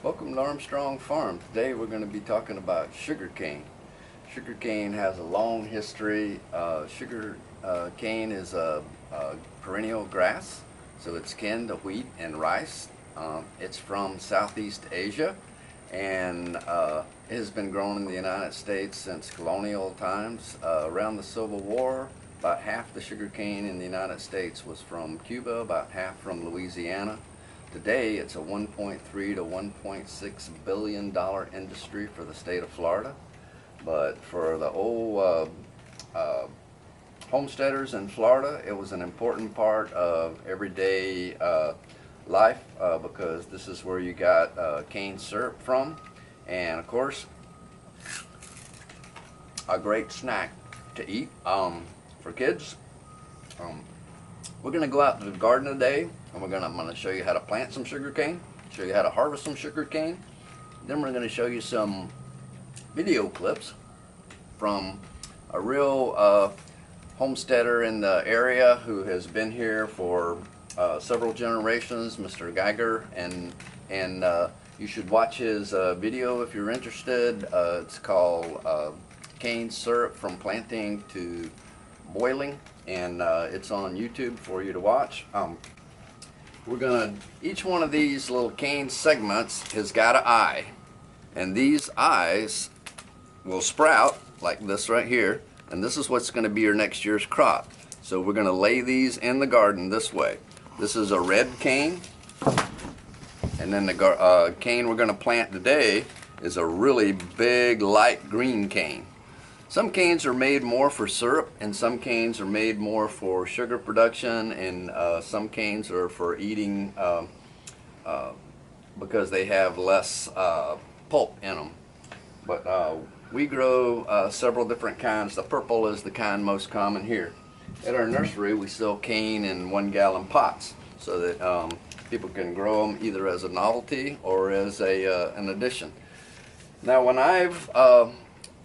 Welcome to Armstrong Farm. Today we're going to be talking about sugarcane. Sugarcane has a long history. Sugarcane is a perennial grass, so it's kin to wheat and rice. It's from Southeast Asia, and it has been grown in the United States since colonial times. Around the Civil War, about half the sugarcane in the United States was from Cuba, about half from Louisiana. Today, it's a $1.3 to $1.6 billion industry for the state of Florida. But for the old homesteaders in Florida, it was an important part of everyday life because this is where you got cane syrup from. And of course, a great snack to eat for kids. We're going to go out to the garden today, and I'm going to show you how to plant some sugarcane, show you how to harvest some sugarcane. Then we're going to show you some video clips from a real homesteader in the area who has been here for several generations, Mr. Geiger, and you should watch his video if you're interested. It's called Cane Syrup from Planting to Boiling, and it's on YouTube for you to watch. Each one of these little cane segments has got an eye, and these eyes will sprout like this right here, and this is what's going to be your next year's crop. So we're going to lay these in the garden this way. This is a red cane, and then the cane we're going to plant today is a really big light green cane. Some canes are made more for syrup, and some canes are made more for sugar production, and some canes are for eating because they have less pulp in them. But we grow several different kinds. The purple is the kind most common here. At our nursery, we sell cane in 1-gallon pots so that people can grow them either as a novelty or as an addition. Now,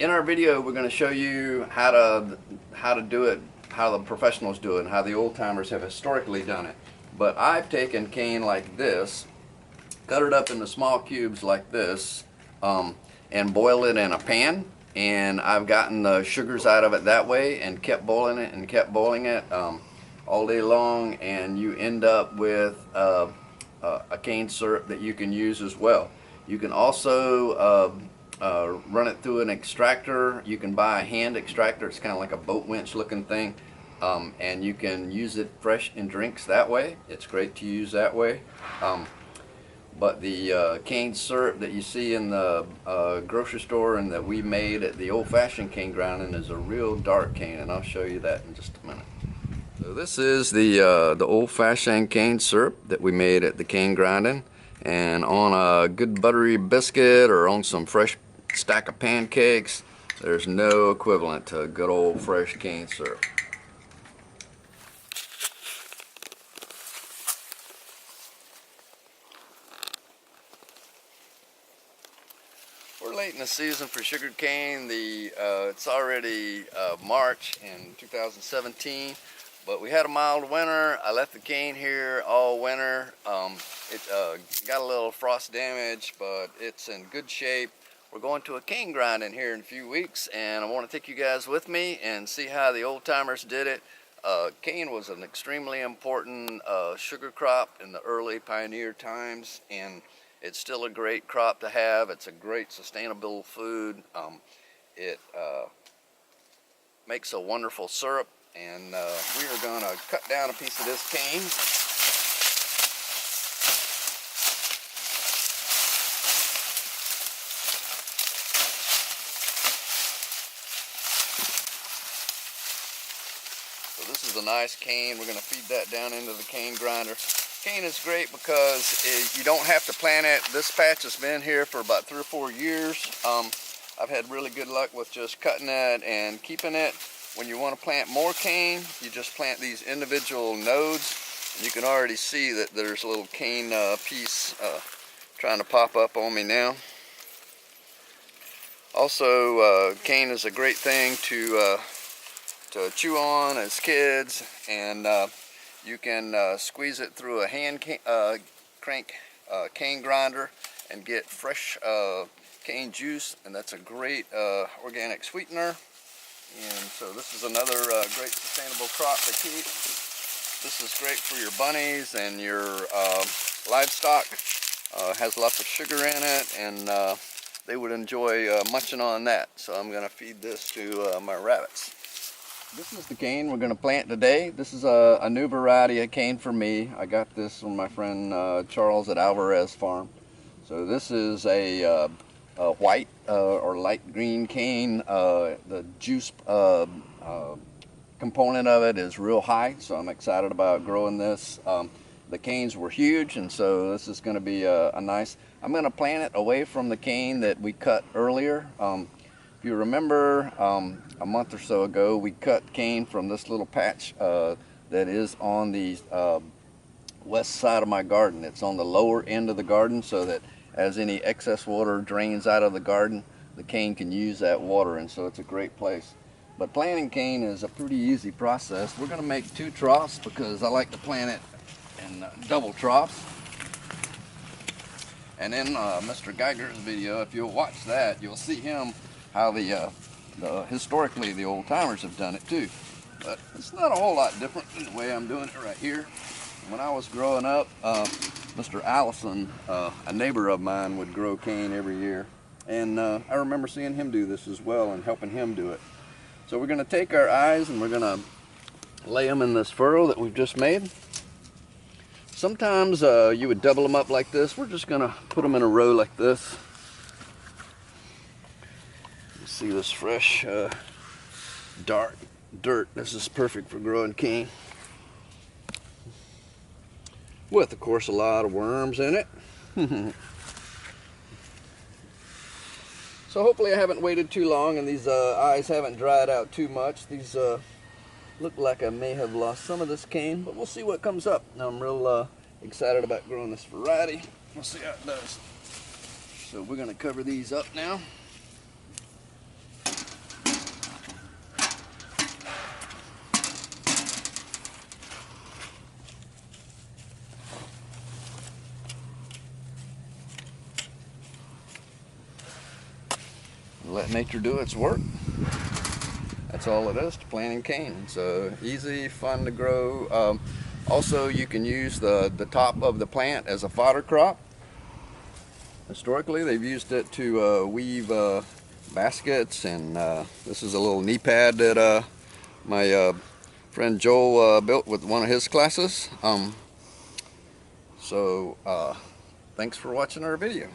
in our video, we're going to show you how to do it, how the professionals do it, and how the old timers have historically done it. But I've taken cane like this, cut it up into small cubes like this, and boil it in a pan. And I've gotten the sugars out of it that way, and kept boiling it and kept boiling it all day long, and you end up with a cane syrup that you can use as well. You can also run it through an extractor. You can buy a hand extractor. It's kind of like a boat winch looking thing, and you can use it fresh in drinks that way. It's great to use that way. But the cane syrup that you see in the grocery store and that we made at the old-fashioned cane grinding is a real dark cane, and I'll show you that in just a minute. So this is the old-fashioned cane syrup that we made at the cane grinding, and on a good buttery biscuit or on some fresh stack of pancakes, there's no equivalent to good old fresh cane syrup. We're late in the season for sugarcane. It's already March in 2017, but we had a mild winter. I left the cane here all winter. It got a little frost damage, but it's in good shape. We're going to a cane grinding here in a few weeks, and I want to take you guys with me and see how the old timers did it. Cane was an extremely important sugar crop in the early pioneer times, and it's still a great crop to have. It's a great sustainable food. It makes a wonderful syrup, and we are going to cut down a piece of this cane. So this is a nice cane. We're going to feed that down into the cane grinder. Cane is great because you don't have to plant it. This patch has been here for about 3 or 4 years. I've had really good luck with just cutting it and keeping it. When you want to plant more cane, you just plant these individual nodes. And you can already see that there's a little cane piece trying to pop up on me now. Also, cane is a great thing to chew on as kids, and you can squeeze it through a hand crank cane grinder, and get fresh cane juice, and that's a great organic sweetener. And so this is another great sustainable crop to keep. This is great for your bunnies and your livestock. Has lots of sugar in it, and they would enjoy munching on that. So I'm going to feed this to my rabbits. This is the cane we're going to plant today. This is a new variety of cane for me. I got this from my friend Charles at Alvarez Farm. So this is a white or light green cane. The juice component of it is real high, so I'm excited about growing this. The canes were huge, and so this is going to be a nice. I'm going to plant it away from the cane that we cut earlier. If you remember, a month or so ago, we cut cane from this little patch that is on the west side of my garden. It's on the lower end of the garden, so that as any excess water drains out of the garden, the cane can use that water, and so it's a great place. But planting cane is a pretty easy process. We're going to make 2 troughs because I like to plant it in double troughs. And in Mr. Geiger's video, if you'll watch that, you'll see him how historically the old timers have done it too. But it's not a whole lot different than the way I'm doing it right here. When I was growing up, Mr. Allison, a neighbor of mine, would grow cane every year. And I remember seeing him do this as well and helping him do it. So we're going to take our eyes and we're going to lay them in this furrow that we've just made. Sometimes you would double them up like this. We're just going to put them in a row like this. You see this fresh, dark dirt. This is perfect for growing cane. With, of course, a lot of worms in it. So hopefully I haven't waited too long and these eyes haven't dried out too much. These look like I may have lost some of this cane, but we'll see what comes up. Now I'm real excited about growing this variety. We'll see how it does. So we're going to cover these up now. Let nature do its work. That's all it is to planting cane. So easy, fun to grow. Also, you can use the top of the plant as a fodder crop. Historically, they've used it to weave baskets, and this is a little knee pad that my friend Joel built with one of his classes. Thanks for watching our video.